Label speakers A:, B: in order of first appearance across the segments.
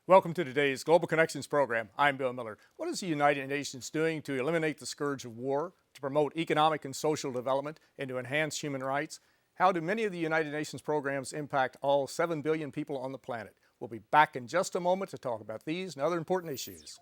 A: Welcome to today's Global Connections program. I'm Bill Miller. What is the United Nations doing to eliminate the scourge of war, to promote economic and social development, and to enhance human rights? How do many of the United Nations programs impact all 7 billion people on the planet? We'll be back in just a moment to talk about these and other important issues.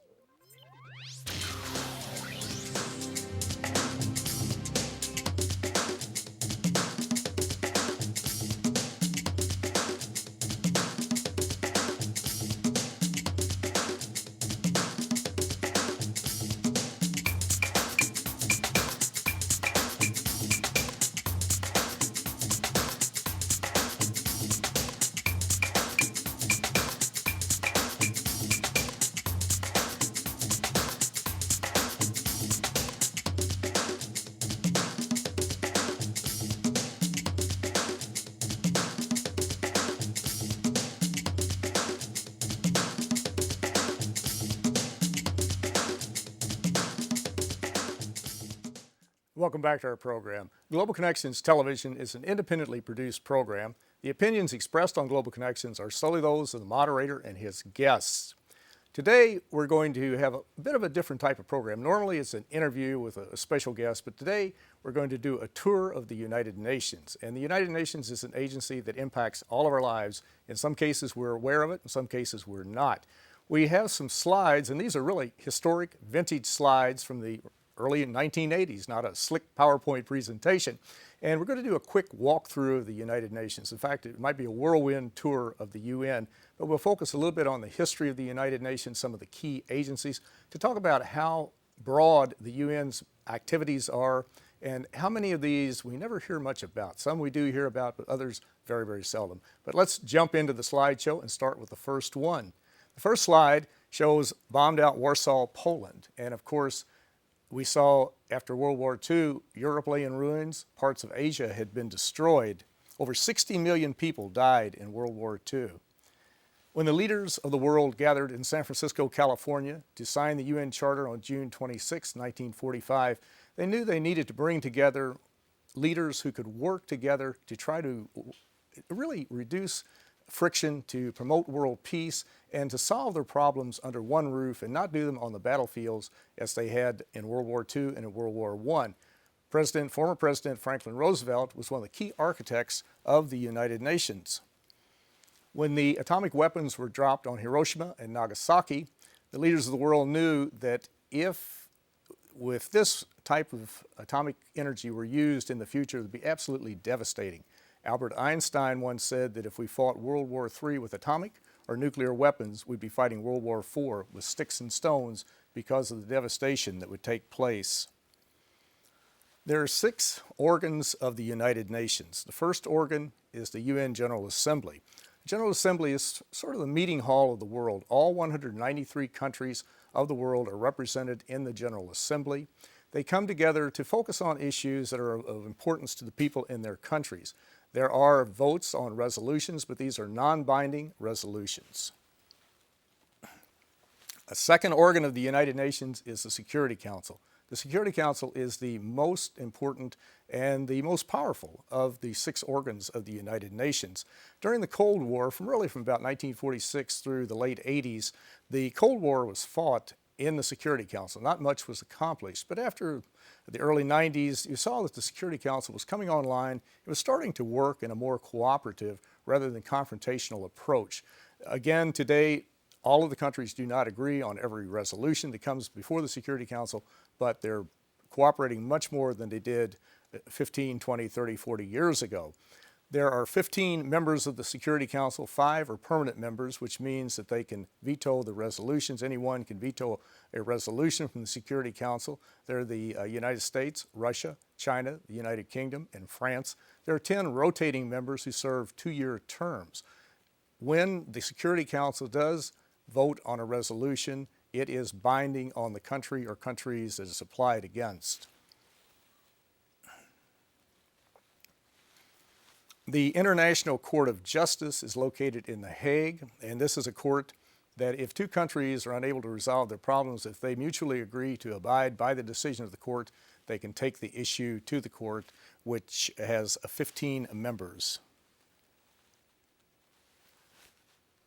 A: Welcome back to our program. Global Connections Television is an independently produced program. The opinions expressed on Global Connections are solely those of the moderator and his guests. Today, we're going to have a bit of a different type of program. Normally, it's an interview with a special guest, but today we're going to do a tour of the United Nations. And the United Nations is an agency that impacts all of our lives. In some cases, we're aware of it. In some cases, we're not. We have some slides, and these are really historic, vintage slides from the early 1980s, not a slick PowerPoint presentation. And we're going to do a quick walkthrough of the United Nations. In fact, it might be a whirlwind tour of the UN, but we'll focus a little bit on the history of the United Nations, some of the key agencies, to talk about how broad the UN's activities are and how many of these we never hear much about. Some we do hear about, but others very, very seldom. But let's jump into the slideshow and start with the first one. The first slide shows bombed out Warsaw, Poland. And of course, we saw after World War II, Europe lay in ruins, parts of Asia had been destroyed. Over 60 million people died in World War II. When the leaders of the world gathered in San Francisco, California to sign the UN Charter on June 26, 1945, they knew they needed to bring together leaders who could work together to try to really reduce friction, to promote world peace, and to solve their problems under one roof and not do them on the battlefields as they had in World War II and in World War I. Former President Franklin Roosevelt was one of the key architects of the United Nations. When the atomic weapons were dropped on Hiroshima and Nagasaki, the leaders of the world knew that if with this type of atomic energy were used in the future, it would be absolutely devastating. Albert Einstein once said that if we fought World War III with atomic or nuclear weapons, we'd be fighting World War IV with sticks and stones because of the devastation that would take place. There are 6 organs of the United Nations. The first organ is the UN General Assembly. The General Assembly is sort of the meeting hall of the world. All 193 countries of the world are represented in the General Assembly. They come together to focus on issues that are of importance to the people in their countries. There are votes on resolutions, but these are non-binding resolutions. A second organ of the United Nations is the Security Council. The Security Council is the most important and the most powerful of the 6 organs of the United Nations. During the Cold War, from about 1946 through the late 80s, the Cold War was fought in the Security Council. Not much was accomplished, but after the early 90s, you saw that the Security Council was coming online. It was starting to work in a more cooperative rather than confrontational approach. Again, today, all of the countries do not agree on every resolution that comes before the Security Council, but they're cooperating much more than they did 15, 20, 30, 40 years ago. There are 15 members of the Security Council. 5 are permanent members, which means that they can veto the resolutions. Anyone can veto a resolution from the Security Council. There are the United States, Russia, China, the United Kingdom, and France. There are 10 rotating members who serve 2-year terms. When the Security Council does vote on a resolution, it is binding on the country or countries that it's applied against. The International Court of Justice is located in The Hague, and this is a court that if 2 countries are unable to resolve their problems, if they mutually agree to abide by the decision of the court, they can take the issue to the court, which has 15 members.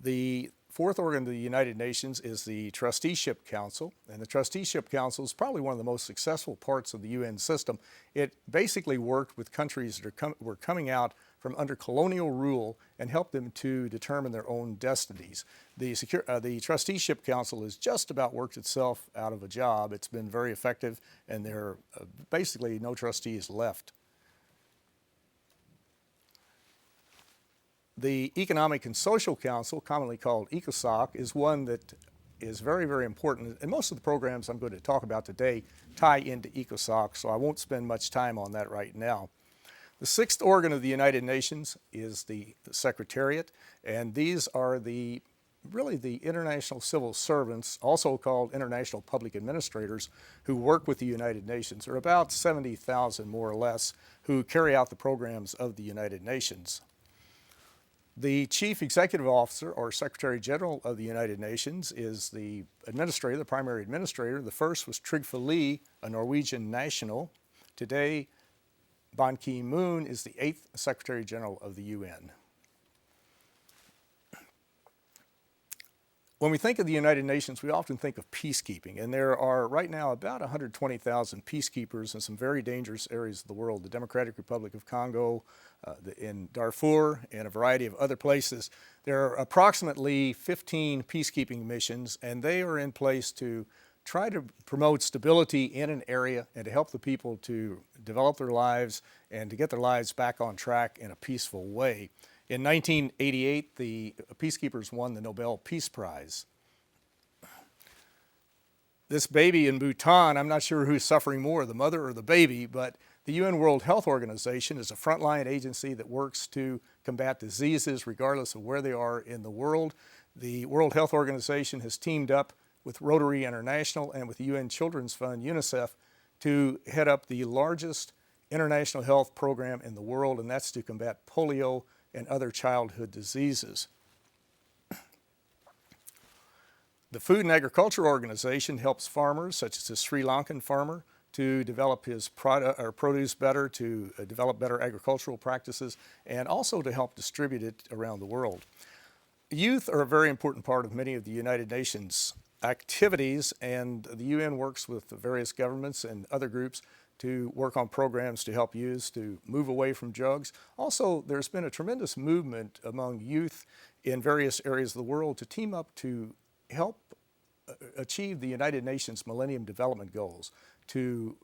A: The fourth organ of the United Nations is the Trusteeship Council, and the Trusteeship Council is probably one of the most successful parts of the UN system. It basically worked with countries that were coming out from under colonial rule and helped them to determine their own destinies. The Trusteeship Council has just about worked itself out of a job. It's been very effective, and there are basically no trustees left. The Economic and Social Council, commonly called ECOSOC, is one that is very, very important. And most of the programs I'm going to talk about today tie into ECOSOC, so I won't spend much time on that right now. The sixth organ of the United Nations is the Secretariat, and these are really the international civil servants, also called international public administrators, who work with the United Nations. There are about 70,000 more or less who carry out the programs of the United Nations. The Chief Executive Officer, or Secretary General of the United Nations, is the administrator, the primary administrator. The first was Trygve Lie, a Norwegian national. Today, Ban Ki-moon is the 8th Secretary General of the UN. When we think of the United Nations, we often think of peacekeeping, and there are right now about 120,000 peacekeepers in some very dangerous areas of the world, the Democratic Republic of Congo, in Darfur, and a variety of other places. There are approximately 15 peacekeeping missions, and they are in place to try to promote stability in an area and to help the people to develop their lives and to get their lives back on track in a peaceful way. In 1988, the peacekeepers won the Nobel Peace Prize. This baby in Bhutan, I'm not sure who's suffering more, the mother or the baby, but the UN World Health Organization is a frontline agency that works to combat diseases regardless of where they are in the world. The World Health Organization has teamed up with Rotary International and with the UN Children's Fund, UNICEF, to head up the largest international health program in the world, and that's to combat polio and other childhood diseases. The Food and Agriculture Organization helps farmers, such as the Sri Lankan farmer, to develop his produce better, to develop better agricultural practices, and also to help distribute it around the world. Youth are a very important part of many of the United Nations activities, and the UN works with the various governments and other groups to work on programs to help youth to move away from drugs. Also, there's been a tremendous movement among youth in various areas of the world to team up to help achieve the United Nations Millennium Development Goals, to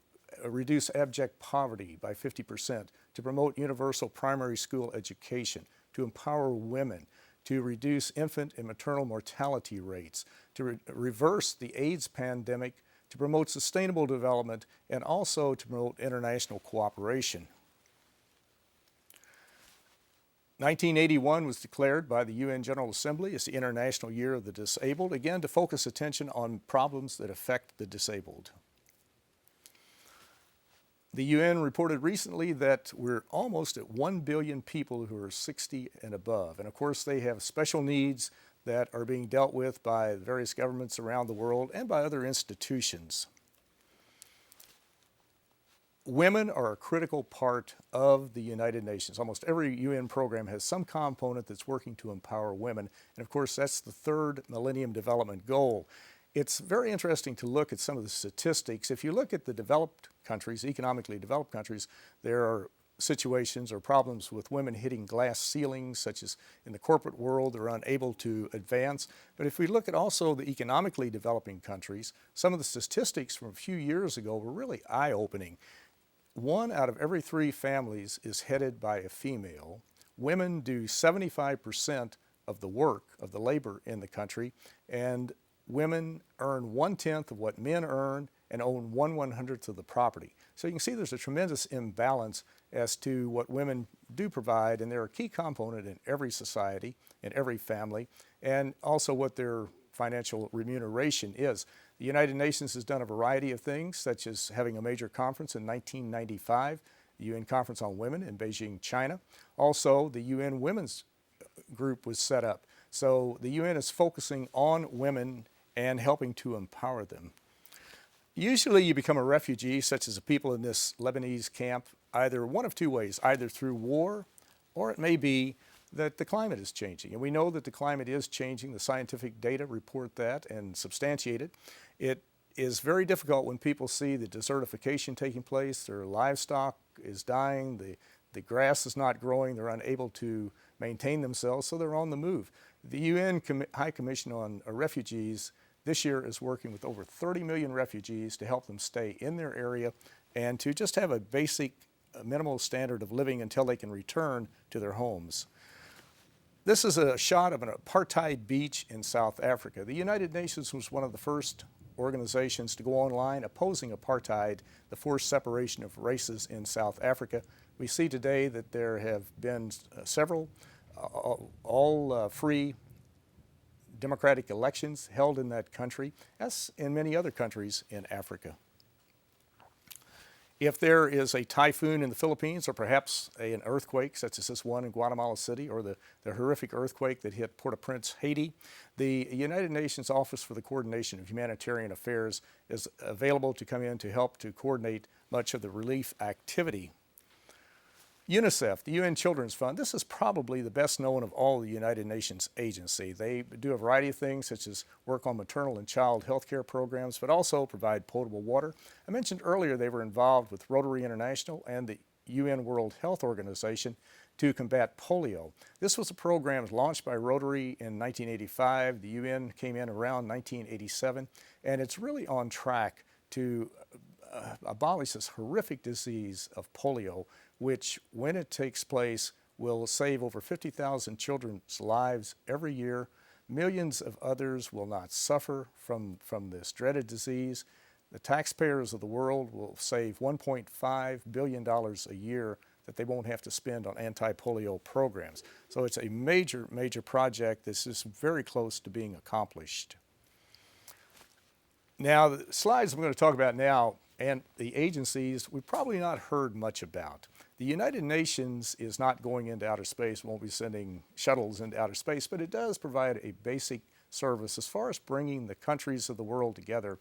A: reduce abject poverty by 50%, to promote universal primary school education, to empower women, to reduce infant and maternal mortality rates, to reverse the AIDS pandemic, to promote sustainable development, and also to promote international cooperation. 1981 was declared by the UN General Assembly as the International Year of the Disabled, again to focus attention on problems that affect the disabled. The UN reported recently that we're almost at 1 billion people who are 60 and above, and of course they have special needs that are being dealt with by various governments around the world and by other institutions. Women are a critical part of the United Nations. Almost every UN program has some component that's working to empower women, and of course that's the third Millennium Development Goal. It's very interesting to look at some of the statistics. If you look at the developed countries, economically developed countries, there are situations or problems with women hitting glass ceilings, such as in the corporate world, they're unable to advance. But if we look at also the economically developing countries, some of the statistics from a few years ago were really eye-opening. 1 out of every 3 families is headed by a female. Women do 75% of the work, of the labor in the country, and women earn 1/10 of what men earn and own 1/100th of the property. So you can see there's a tremendous imbalance as to what women do provide, and they're a key component in every society, in every family, and also what their financial remuneration is. The United Nations has done a variety of things, such as having a major conference in 1995, the UN Conference on Women in Beijing, China. Also, the UN Women's Group was set up. So the UN is focusing on women and helping to empower them. Usually you become a refugee, such as the people in this Lebanese camp, either one of 2 ways, either through war, or it may be that the climate is changing. And we know that the climate is changing. The scientific data report that and substantiate it. It is very difficult when people see the desertification taking place, their livestock is dying, the grass is not growing, they're unable to maintain themselves, so they're on the move. The UN High Commission on Refugees this year is working with over 30 million refugees to help them stay in their area and to just have a basic minimal standard of living until they can return to their homes. This is a shot of an apartheid beach in South Africa. The United Nations was one of the first organizations to go online opposing apartheid, the forced separation of races in South Africa. We see today that there have been several all free democratic elections held in that country, as in many other countries in Africa. If there is a typhoon in the Philippines or perhaps an earthquake such as this one in Guatemala City or the horrific earthquake that hit Port-au-Prince, Haiti, the United Nations Office for the Coordination of Humanitarian Affairs is available to come in to help to coordinate much of the relief activity. UNICEF, the UN Children's Fund, this is probably the best known of all the United Nations agencies. They do a variety of things such as work on maternal and child health care programs, but also provide potable water. I mentioned earlier they were involved with Rotary International and the UN World Health Organization to combat polio. This was a program launched by Rotary in 1985. The UN came in around 1987, and it's really on track to abolish this horrific disease of polio, which, when it takes place, will save over 50,000 children's lives every year. Millions of others will not suffer from this dreaded disease. The taxpayers of the world will save $1.5 billion a year that they won't have to spend on anti-polio programs. So it's a major, major project that's just very close to being accomplished. Now, the slides I'm going to talk about now and the agencies we've probably not heard much about. The United Nations is not going into outer space, won't be sending shuttles into outer space, but it does provide a basic service as far as bringing the countries of the world together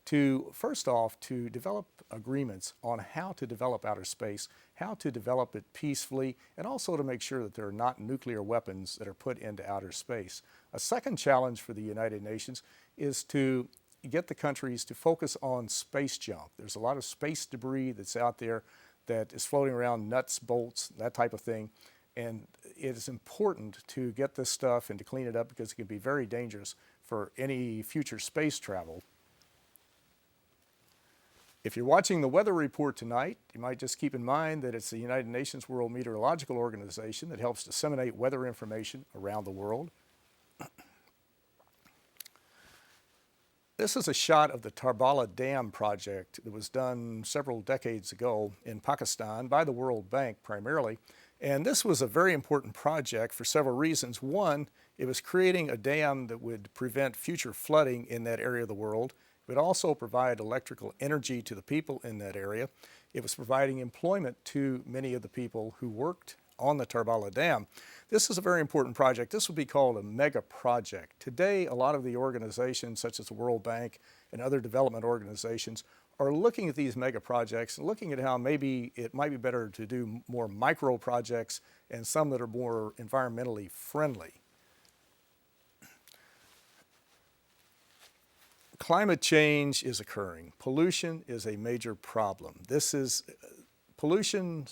A: to, first off, to develop agreements on how to develop outer space, how to develop it peacefully, and also to make sure that there are not nuclear weapons that are put into outer space. A second challenge for the United Nations is to get the countries to focus on space junk. There's a lot of space debris that's out there that is floating around, nuts, bolts, that type of thing. And it is important to get this stuff and to clean it up because it can be very dangerous for any future space travel. If you're watching the weather report tonight, you might just keep in mind that it's the United Nations World Meteorological Organization that helps disseminate weather information around the world. This is a shot of the Tarbala Dam project that was done several decades ago in Pakistan by the World Bank primarily. And this was a very important project for several reasons. One, it was creating a dam that would prevent future flooding in that area of the world. It would also provide electrical energy to the people in that area. It was providing employment to many of the people who worked on the Tarbala Dam. This is a very important project. This would be called a mega project. Today, a lot of the organizations such as the World Bank and other development organizations are looking at these mega projects and looking at how maybe it might be better to do more micro projects and some that are more environmentally friendly. Climate change is occurring. Pollution is a major problem. Pollution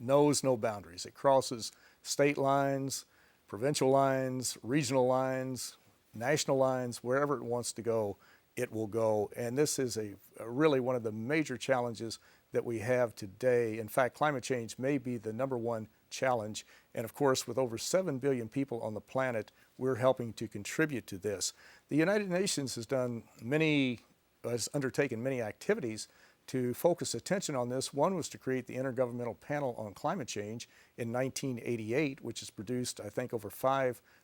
A: knows no boundaries. It crosses state lines, provincial lines, regional lines, national lines, wherever it wants to go, it will go. And this is really one of the major challenges that we have today. In fact, climate change may be the number1 challenge. And of course, with over 7 billion people on the planet, we're helping to contribute to this. The United Nations has undertaken many activities to focus attention on this. One was to create the Intergovernmental Panel on Climate Change in 1988, which has produced, I think,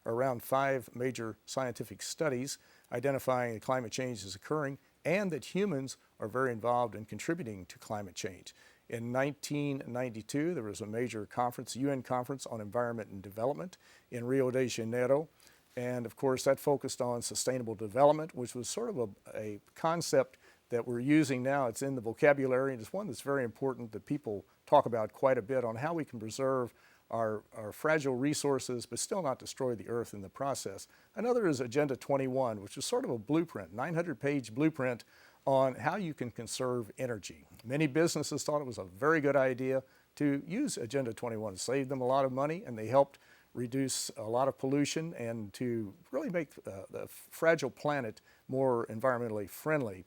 A: around five major scientific studies identifying that climate change is occurring and that humans are very involved in contributing to climate change. In 1992, there was a major conference, UN Conference on Environment and Development in Rio de Janeiro. And of course, that focused on sustainable development, which was sort of a concept that we're using now. It's in the vocabulary, and it's one that's very important that people talk about quite a bit on how we can preserve our fragile resources, but still not destroy the earth in the process. Another is Agenda 21, which is sort of a blueprint, 900-page blueprint on how you can conserve energy. Many businesses thought it was a very good idea to use Agenda 21. It saved them a lot of money, and they helped reduce a lot of pollution and to really make the fragile planet more environmentally friendly.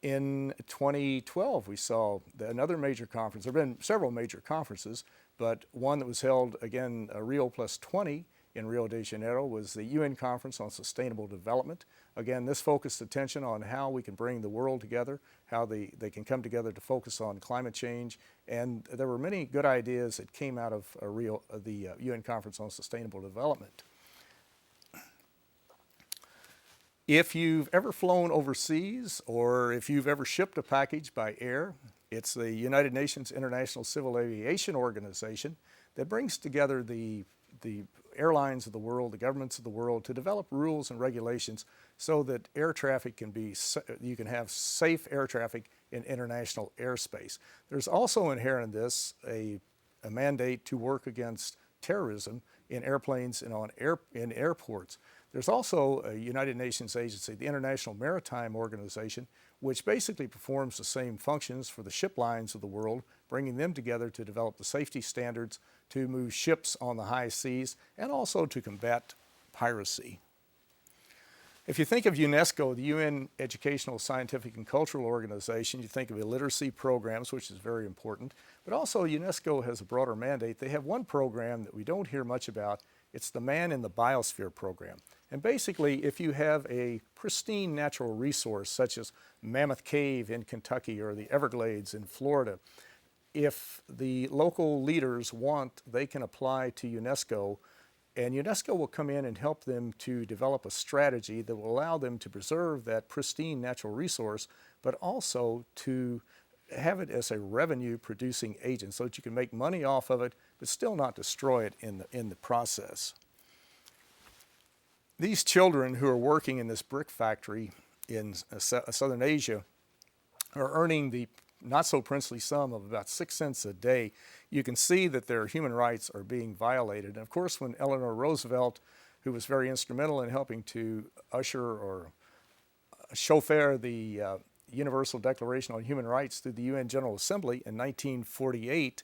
A: In 2012, we saw another major conference. There have been several major conferences, but one that was held again, Rio Plus 20 in Rio de Janeiro, was the UN Conference on Sustainable Development. Again, this focused attention on how we can bring the world together, how they can come together to focus on climate change, and there were many good ideas that came out of the UN Conference on Sustainable Development. If you've ever flown overseas, or if you've ever shipped a package by air, it's the United Nations International Civil Aviation Organization that brings together the airlines of the world, the governments of the world, to develop rules and regulations so that air traffic can be, you can have safe air traffic in international airspace. There's also inherent in this a mandate to work against terrorism in airplanes and in airports. There's also a United Nations agency, the International Maritime Organization, which basically performs the same functions for the ship lines of the world, bringing them together to develop the safety standards to move ships on the high seas and also to combat piracy. If you think of UNESCO, the UN Educational, Scientific, and Cultural Organization, you think of illiteracy programs, which is very important, but also UNESCO has a broader mandate. They have one program that we don't hear much about. It's the Man in the Biosphere program. And basically, if you have a pristine natural resource, such as Mammoth Cave in Kentucky or the Everglades in Florida, if the local leaders want, they can apply to UNESCO, and UNESCO will come in and help them to develop a strategy that will allow them to preserve that pristine natural resource, but also to have it as a revenue-producing agent so that you can make money off of it, but still not destroy it in the process. These children who are working in this brick factory in Southern Asia are earning the not-so-princely sum of about 6 cents a day. You can see that their human rights are being violated. And of course, when Eleanor Roosevelt, who was very instrumental in helping to usher or chauffeur the Universal Declaration on Human Rights through the UN General Assembly in 1948,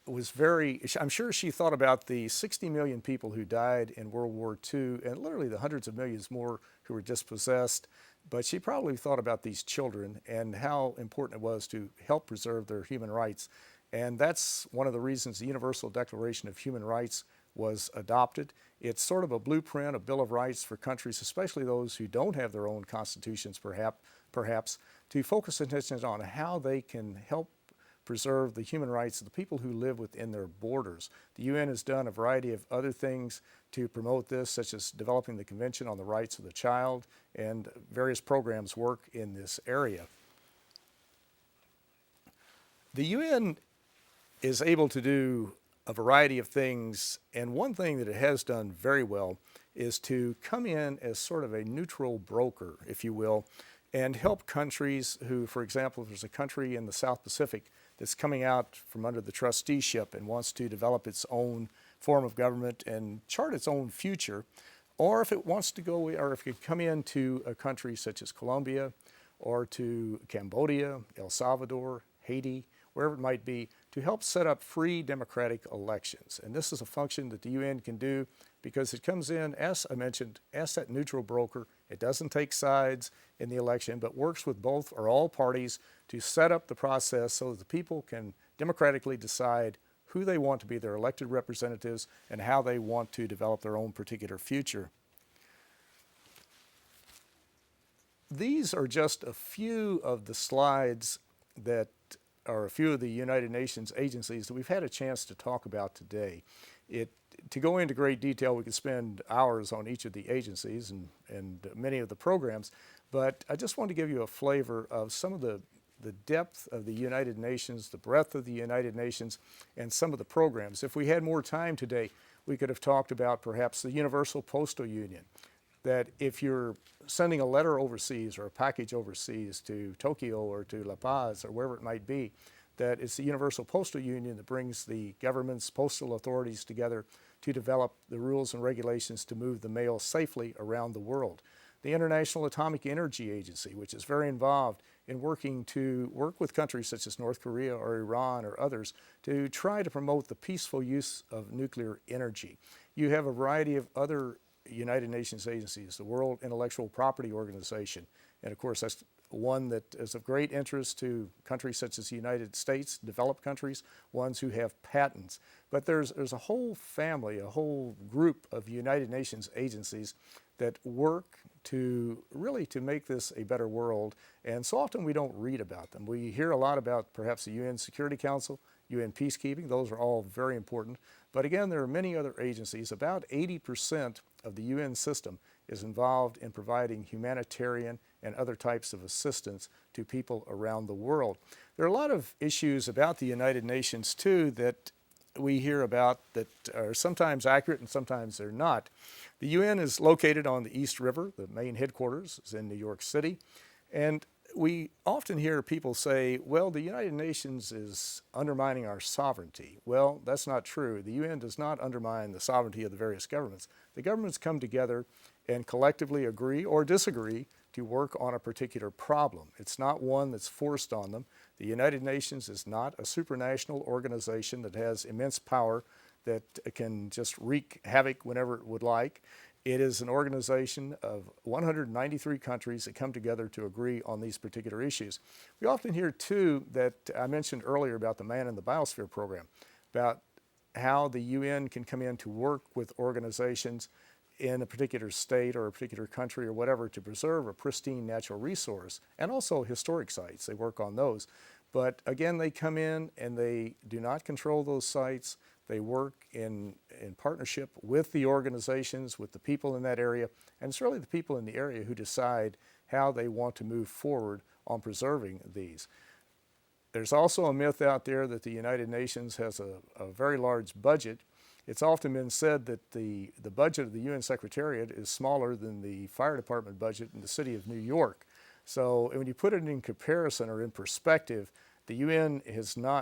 A: I'm sure she thought about the 60 million people who died in World War II and literally the hundreds of millions more who were dispossessed. But she probably thought about these children and how important it was to help preserve their human rights. And that's one of the reasons the Universal Declaration of Human Rights was adopted. It's sort of a blueprint, a Bill of Rights for countries, especially those who don't have their own constitutions perhaps, to focus attention on how they can help preserve the human rights of the people who live within their borders. The UN has done a variety of other things to promote this, such as developing the Convention on the Rights of the Child, and various programs work in this area. The UN is able to do a variety of things, and one thing that it has done very well is to come in as sort of a neutral broker, if you will, and help countries who, for example, if there's a country in the South Pacific that's coming out from under the trusteeship and wants to develop its own form of government and chart its own future, or if it wants to go, or if it could come into a country such as Colombia or to Cambodia, El Salvador, Haiti, wherever it might be, to help set up free democratic elections. And this is a function that the UN can do because it comes in, as I mentioned, as that neutral broker. It doesn't take sides in the election, but works with both or all parties to set up the process so that the people can democratically decide who they want to be their elected representatives and how they want to develop their own particular future. These are just a few of the slides that are a few of the United Nations agencies that we've had a chance to talk about today. To go into great detail, we could spend hours on each of the agencies and many of the programs, but I just want to give you a flavor of some of the depth of the United Nations, the breadth of the United Nations, and some of the programs. If we had more time today, we could have talked about perhaps the Universal Postal Union, that if you're sending a letter overseas or a package overseas to Tokyo or to La Paz or wherever it might be, that it's the Universal Postal Union that brings the government's postal authorities together to develop the rules and regulations to move the mail safely around the world. The International Atomic Energy Agency, which is very involved in working with countries such as North Korea or Iran or others to try to promote the peaceful use of nuclear energy. You have a variety of other United Nations agencies, the World Intellectual Property Organization, and of course that's one that is of great interest to countries such as the United States, developed countries, ones who have patents. But there's a whole family, a whole group of United Nations agencies that work to make this a better world, and so often we don't read about them. We hear a lot about perhaps the UN Security Council, UN peacekeeping. Those are all very important. But again, there are many other agencies. About 80% of the UN system is involved in providing humanitarian and other types of assistance to people around the world. There are a lot of issues about the United Nations too that we hear about that are sometimes accurate and sometimes they're not. The UN is located on the East River. The main headquarters is in New York City. And we often hear people say, well, the United Nations is undermining our sovereignty. Well, that's not true. The UN does not undermine the sovereignty of the various governments. The governments come together and collectively agree or disagree to work on a particular problem. It's not one that's forced on them. The United Nations is not a supranational organization that has immense power that can just wreak havoc whenever it would like. It is an organization of 193 countries that come together to agree on these particular issues. We often hear too that I mentioned earlier about the Man in the Biosphere program, about how the UN can come in to work with organizations in a particular state or a particular country or whatever to preserve a pristine natural resource, and also historic sites. They work on those. But again, they come in and they do not control those sites. They work in partnership with the organizations, with the people in that area, and it's really the people in the area who decide how they want to move forward on preserving these. There's also a myth out there that the United Nations has a very large budget. It's often been said that the budget of the UN Secretariat is smaller than the fire department budget in the city of New York. So when you put it in comparison or in perspective, the UN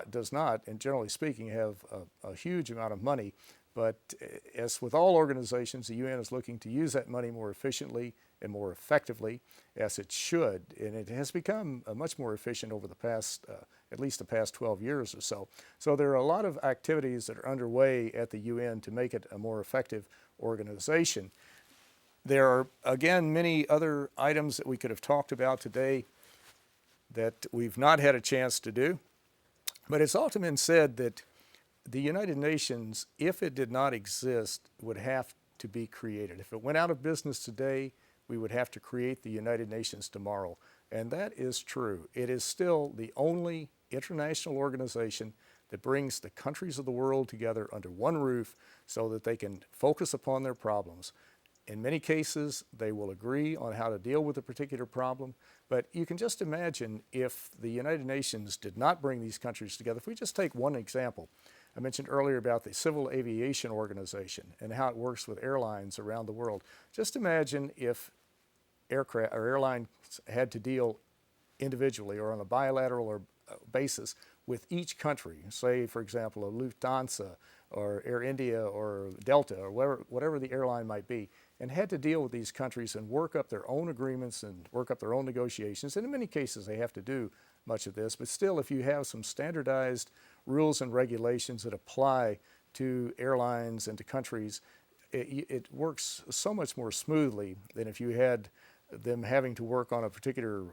A: does not, and generally speaking, have a huge amount of money. But as with all organizations, the UN is looking to use that money more efficiently and more effectively, as it should. And it has become much more efficient over the past, at least the past 12 years or so. So there are a lot of activities that are underway at the UN to make it a more effective organization. There are, again, many other items that we could have talked about today that we've not had a chance to do. But it's often been said that the United Nations, if it did not exist, would have to be created. If it went out of business today, we would have to create the United Nations tomorrow. And that is true. It is still the only international organization that brings the countries of the world together under one roof so that they can focus upon their problems. In many cases, they will agree on how to deal with a particular problem, but you can just imagine if the United Nations did not bring these countries together. If we just take one example, I mentioned earlier about the Civil Aviation Organization and how it works with airlines around the world. Just imagine if aircraft or airlines had to deal individually or on a bilateral basis with each country, say, for example, a Lufthansa or Air India or Delta or whatever the airline might be, and had to deal with these countries and work up their own agreements and work up their own negotiations. And in many cases, they have to do much of this. But still, if you have some standardized rules and regulations that apply to airlines and to countries, it works so much more smoothly than if you had them having to work on a particular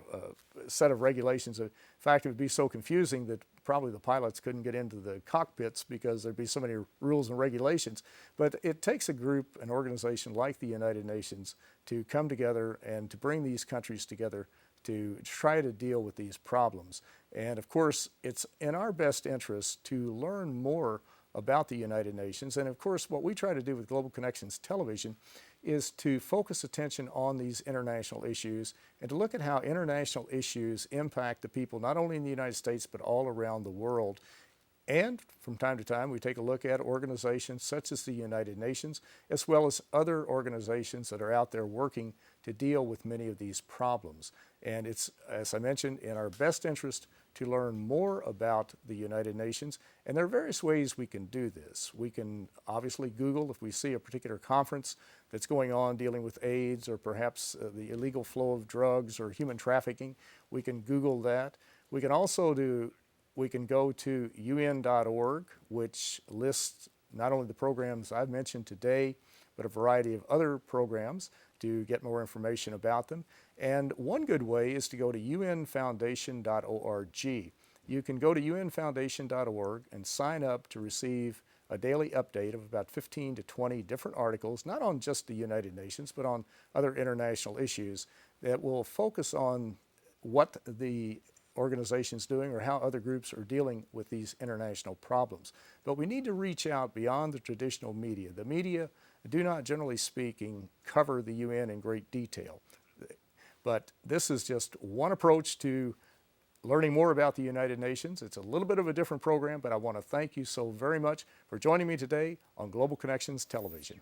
A: set of regulations. In fact, it would be so confusing that probably the pilots couldn't get into the cockpits because there'd be so many rules and regulations. But it takes a group, an organization like the United Nations, to come together and to bring these countries together to try to deal with these problems. And of course, it's in our best interest to learn more about the United Nations. And of course, what we try to do with Global Connections Television is to focus attention on these international issues and to look at how international issues impact the people not only in the United States but all around the world. And from time to time, we take a look at organizations such as the United Nations, as well as other organizations that are out there working to deal with many of these problems. And it's, as I mentioned, in our best interest to learn more about the United Nations. And there are various ways we can do this. We can obviously Google if we see a particular conference that's going on dealing with AIDS or perhaps the illegal flow of drugs or human trafficking. We can Google that. We can also go to un.org, which lists not only the programs I've mentioned today, but a variety of other programs to get more information about them. And one good way is to go to unfoundation.org. You can go to unfoundation.org and sign up to receive a daily update of about 15 to 20 different articles, not on just the United Nations, but on other international issues that will focus on what the organizations doing or how other groups are dealing with these international problems. But we need to reach out beyond the traditional media. The media do not, generally speaking, cover the UN in great detail. But this is just one approach to learning more about the United Nations. It's a little bit of a different program, but I want to thank you so very much for joining me today on Global Connections Television.